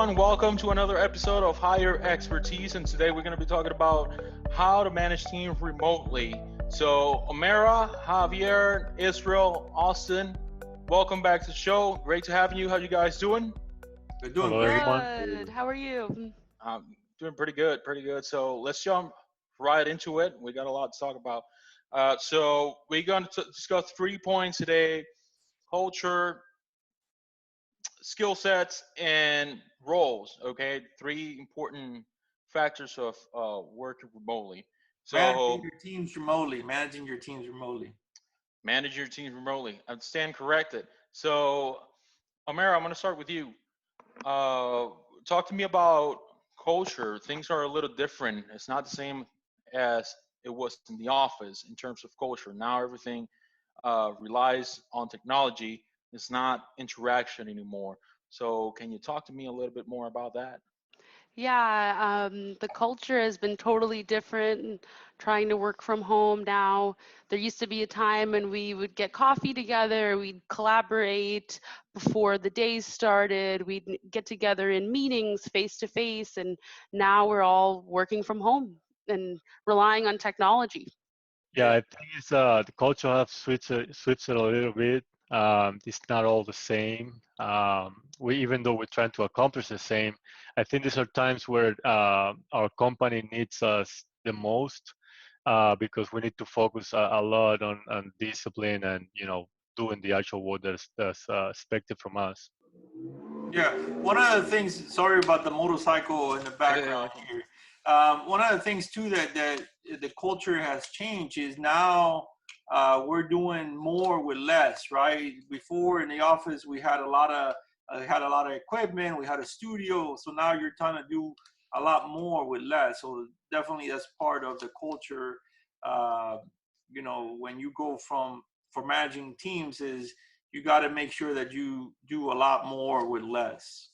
everyone. Welcome to another episode of Higher Expertise. And today we're going to be talking about how to manage teams remotely. So, Omera, Javier, Israel, Austin, welcome back to the show. Great to have you. How you guys doing? We're doing Hello, great. everyone. Good. How are you? Doing pretty good, pretty good. So, let's jump right into it. We got a lot to talk about. So, we're going to discuss 3 points today: culture, skill sets, and roles. Okay, three important factors of working remotely. Managing So your teams remotely. Managing your teams remotely. manage your teams remotely. I stand corrected. So, Amara, I'm going to start with you. Uh, Talk to me about culture. Things are a little different. It's not the same as it was in the office in terms of culture. Now everything relies on technology. It's not interaction anymore. So, can you talk to me a little bit more about that? Yeah, the culture has been totally different. Trying to work from home now. There used to be a time when we would get coffee together, we'd collaborate before the days started, we'd get together in meetings face to face, and now we're all working from home and relying on technology. Yeah, Yeah. I think it's the culture have switched it a little bit. It's not all the same. We even though we're trying to accomplish the same, I think these are times where our company needs us the most because we need to focus a lot on discipline and doing the actual work that's expected from us. Yeah. One of the things, sorry about the motorcycle in the background here. One of the things too that the culture has changed is now we're doing more with less, right? Before in the office we had a lot of equipment, we had a studio, so now you're trying to do a lot more with less. So definitely that's part of the culture. Uh, when you go from for managing teams is you got to make sure that you do a lot more with less.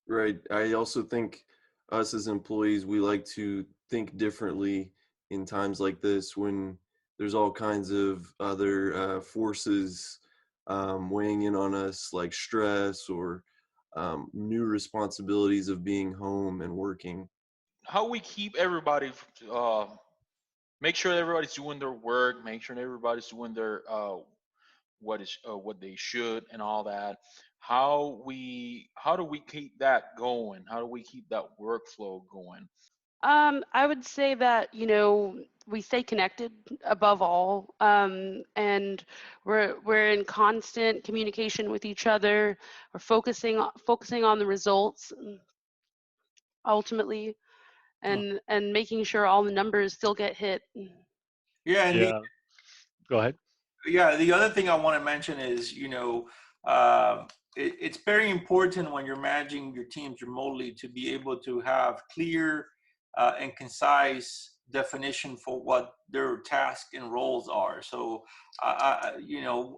Right. I also think us as employees, we like to think differently in times like this when there's all kinds of other forces weighing in on us, like stress or new responsibilities of being home and working. How we keep everybody, uh, make sure everybody's doing their work, make sure everybody's doing their what they should and all that. How do we keep that going? How do we keep that workflow going? I would say that, we stay connected above all, and we're in constant communication with each other. We're focusing on the results ultimately, Hmm. and making sure all the numbers still get hit. Yeah, and Yeah, go ahead. the other thing I want to mention is, uh, it's very important when you're managing your teams remotely to be able to have clear and concise definition for what their tasks and roles are. So,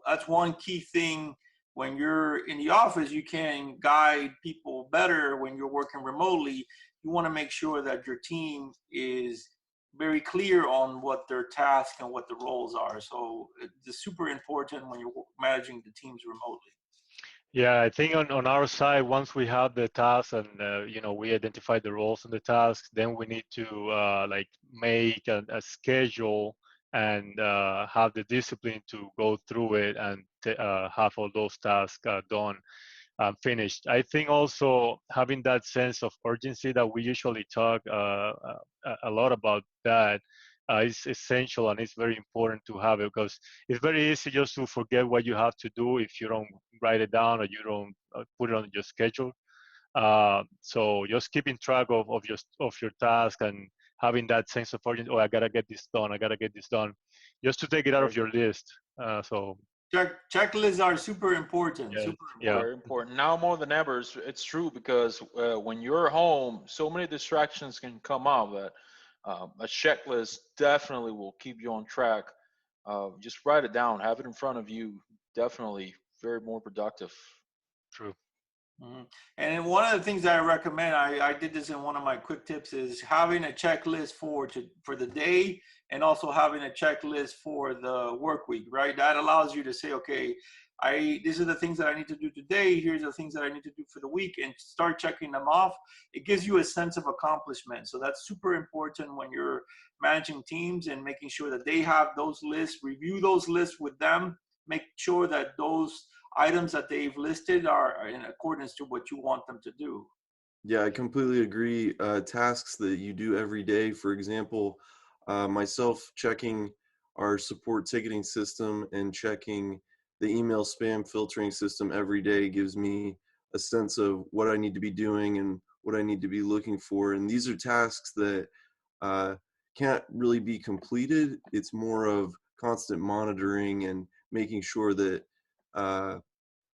that's one key thing. When you're in the office, you can guide people better. When you're working remotely, you want to make sure that your team is very clear on what their tasks and what the roles are. So it's super important when you're managing the teams remotely. Yeah, I think on our side, once we have the task and we identify the roles and the tasks, then we need to like make a schedule and have the discipline to go through it and have all those tasks done finished. I think also having that sense of urgency that we usually talk a lot about that is essential and it's very important to have it because it's very easy just to forget what you have to do if you don't write it down or you don't put it on your schedule. So just keeping track of your task and having that sense of urgency. Oh, I gotta get this done. I gotta get this done, just to take it out of your list. So Checklists are super important. yeah, Super yeah. important. Very important now more than ever. It's true because when you're home, so many distractions can come up that a checklist definitely will keep you on track. Just write it down, have it in front of you. Definitely very more productive. True. Mhm. And one of the things that I recommend, I did this in one of my quick tips, is having a checklist for the day and also having a checklist for the work week, right? That allows you to say, okay, these are the things that I need to do today. Here's the things that I need to do for the week, and start checking them off. It gives you a sense of accomplishment. So that's super important when you're managing teams, and making sure that they have those lists, review those lists with them, make sure that those items that they've listed are in accordance to what you want them to do. Yeah, I completely agree. Tasks that you do every day, for example, myself checking our support ticketing system and checking the email spam filtering system every day gives me a sense of what I need to be doing and what I need to be looking for. And these are tasks that uh, can't really be completed. It's more of constant monitoring and making sure that uh,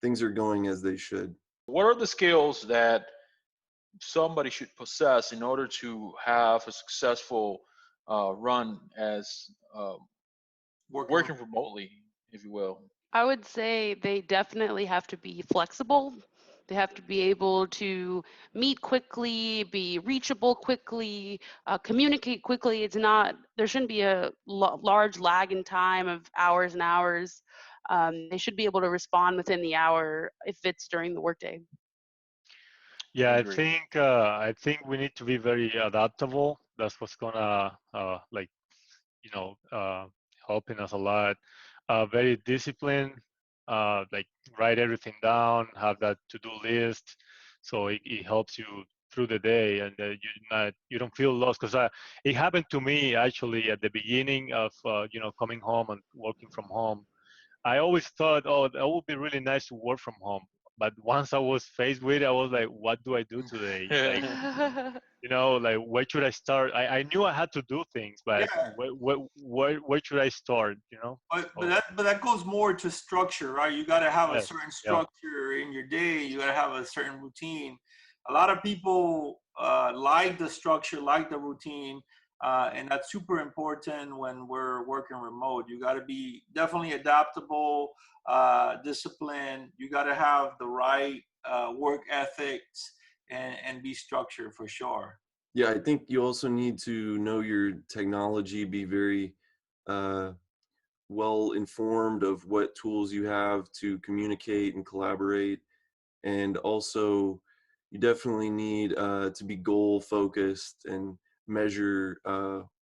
things are going as they should. What are the skills that somebody should possess in order to have a successful run as working remotely, if you will? I would say they definitely have to be flexible. They have to be able to meet quickly, be reachable quickly, communicate quickly. There shouldn't be a large lag in time of hours and hours. They should be able to respond within the hour if it's during the workday. Yeah, I I agree. think we need to be very adaptable. That's what's gonna like helping us a lot. Very disciplined, like write everything down, have that to-do list, so it helps you through the day, and you don't feel lost. Because it happened to me actually at the beginning of coming home and working from home. I always thought, oh, that would be really nice to work from home. But once I was faced with it, I was like, what do I do today? Like, like where should I start? I knew I had to do things, Yeah, but where should I start? So but that goes more to structure, right? You got to have a yes, certain yeah, structure in your day. You got to have a certain routine. A lot of people like the structure, like the routine, and that's super important when we're working remote. You got to be definitely adaptable, disciplined. You got to have the right work ethics, and be structured for sure. Yeah, I think you also need to know your technology, be very uh, well informed of what tools you have to communicate and collaborate. And also, you definitely need to be goal focused and measure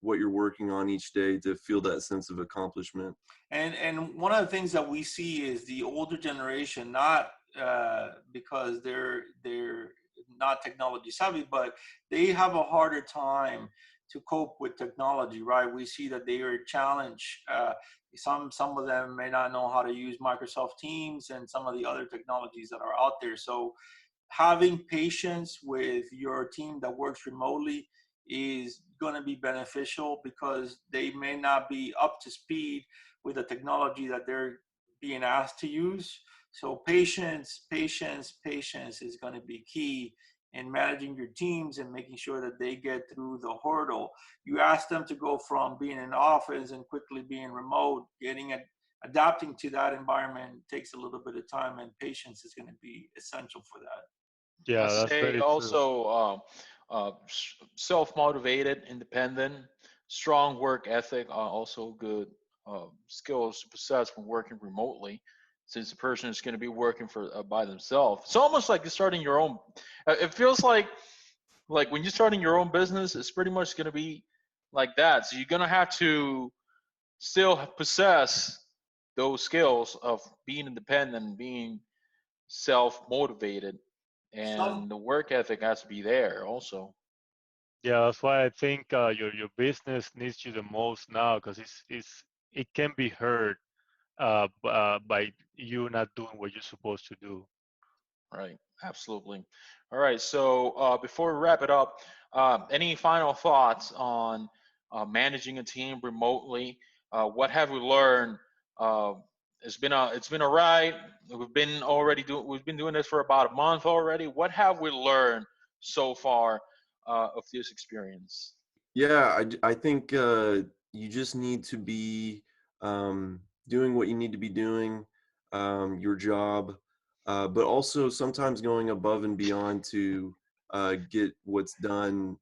what you're working on each day to feel that sense of accomplishment. And one of the things that we see is the older generation, not because they're not technology savvy, but they have a harder time to cope with technology, right? We see that they are challenged. Some of them may not know how to use Microsoft Teams and some of the other technologies that are out there. So having patience with your team that works remotely is going to be beneficial, because they may not be up to speed with the technology that they're being asked to use. So patience is going to be key in managing your teams and making sure that they get through the hurdle. You ask them to go from being in office and quickly being remote, adapting to that environment takes a little bit of time, and patience is going to be essential for that. I yeah, that's say very true. also self-motivated, independent, strong work ethic are also good skills to possess when working remotely, since the person is going to be working for by themselves. It's almost like you're starting your own. It feels like when you're starting your own business, it's pretty much going to be like that. So you're going to have to still possess those skills of being independent, being self-motivated, Some and the work ethic has to be there also. Yeah, that's why I think your business needs you the most now, because it can be hurt by you not doing what you're supposed to do. Right, absolutely. All right, so before we wrap it up, any final thoughts on managing a team remotely? What have we learned? Uh, it's been a ride. We've been doing this for about a month already. What have we learned so far of this experience? Yeah, I think you just need to be doing what you need to be doing, your job, but also sometimes going above and beyond to get what's done,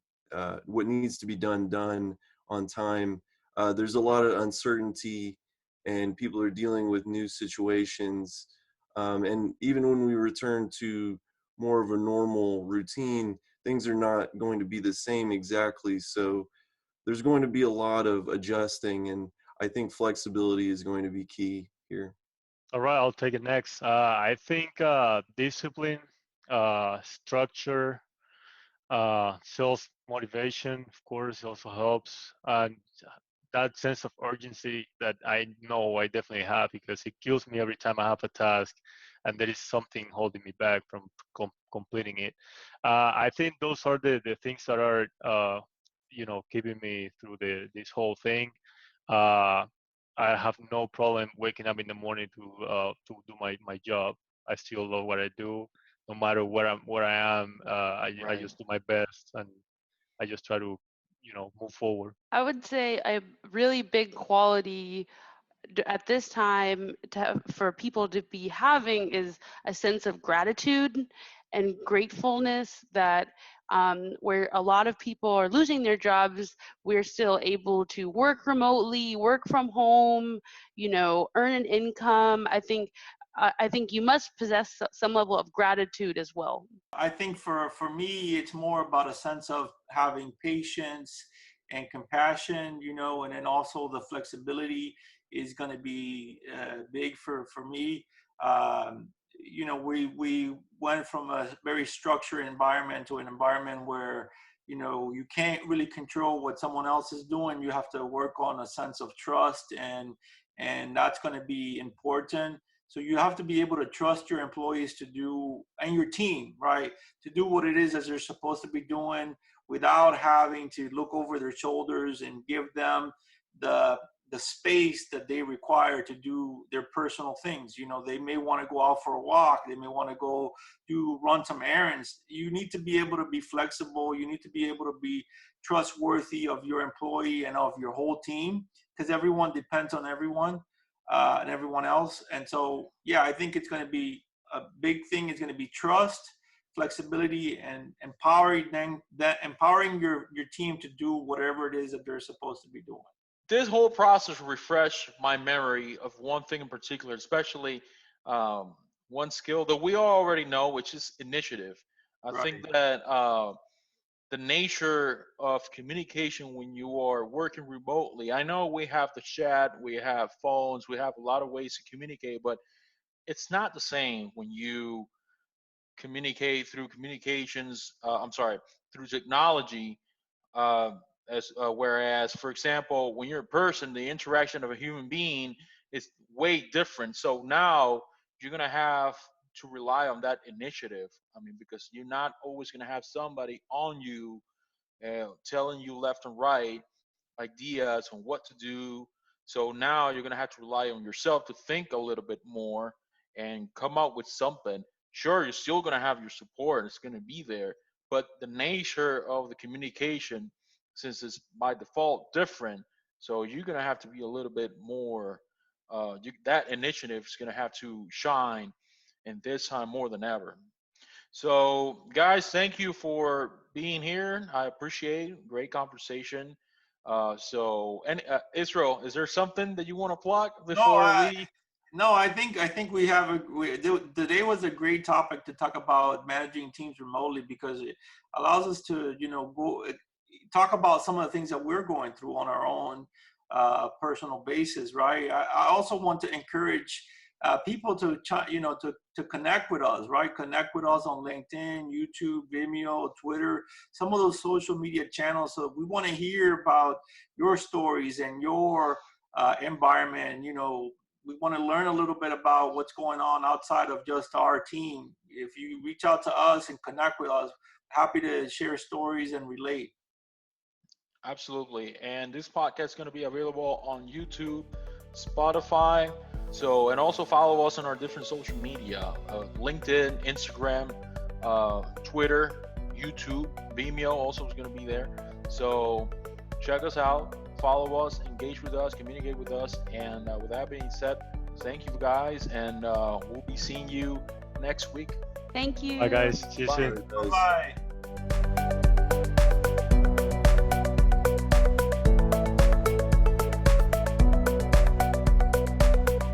what needs to be done on time. There's a lot of uncertainty and people are dealing with new situations. And even when we return to more of a normal routine, things are not going to be the same exactly. So there's going to be a lot of adjusting, and I think flexibility is going to be key here. All right, I'll take it next. I think discipline, structure, self motivation, of course, also helps, and that sense of urgency that I know I definitely have, because it kills me every time I have a task and there is something holding me back from completing it. I think those are the things that are keeping me through this whole thing. Uh, I have no problem waking up in the morning to do my job. I still love what I do, no matter where I am. I Right. just do my best, and I just try to move forward. I would say a really big quality at this time for people to be having is a sense of gratitude and gratefulness that where a lot of people are losing their jobs, we're still able to work remotely, work from home, earn an income. I think you must possess some level of gratitude as well. I think for me, it's more about a sense of having patience and compassion, and then also the flexibility is going to be big for me. We went from a very structured environment to an environment where, you can't really control what someone else is doing. You have to work on a sense of trust, and that's going to be important. So you have to be able to trust your employees to do, and your team, right, to do what it is that they're supposed to be doing without having to look over their shoulders, and give them the space that they require to do their personal things. They may want to go out for a walk. They may want to go run some errands. You need to be able to be flexible. You need to be able to be trustworthy of your employee and of your whole team, because everyone depends on everyone. And everyone else. And so, yeah, I think it's going to be a big thing. It's going to be trust, flexibility, and empowering your team to do whatever it is that they're supposed to be doing. This whole process refreshed my memory of one thing in particular, especially one skill that we all already know, which is initiative. I think that the nature of communication when you are working remotely, I know we have the chat, we have phones, we have a lot of ways to communicate, but it's not the same when you communicate through through technology. Whereas, for example, when you're in person, the interaction of a human being is way different. So now you're gonna have to rely on that initiative. I mean, because you're not always gonna have somebody on you telling you left and right ideas on what to do. So now you're gonna have to rely on yourself to think a little bit more and come up with something. Sure, you're still gonna have your support; it's gonna be there, but the nature of the communication, since it's by default different, so you're gonna have to be a little bit more. That initiative is gonna have to shine, and this time more than ever. So, guys, thank you for being here. I appreciate it. Great conversation. Israel, is there something that you want to plug before we? No, I think we have today was a great topic to talk about managing teams remotely, because it allows us to go talk about some of the things that we're going through on our own personal basis, right? I also want to encourage people to connect with us, right? Connect with us on LinkedIn, YouTube, Vimeo, Twitter, some of those social media channels. So we want to hear about your stories and your environment. We want to learn a little bit about what's going on outside of just our team. If you reach out to us and connect with us, happy to share stories and relate. Absolutely. And this podcast is going to be available on YouTube, Spotify. So, and also follow us on our different social media, LinkedIn, Instagram, Twitter, YouTube, Vimeo also is going to be there. So check us out, follow us, engage with us, communicate with us. And with that being said, thank you guys. And we'll be seeing you next week. Thank you. Bye, guys. See you Bye. soon. Bye-bye.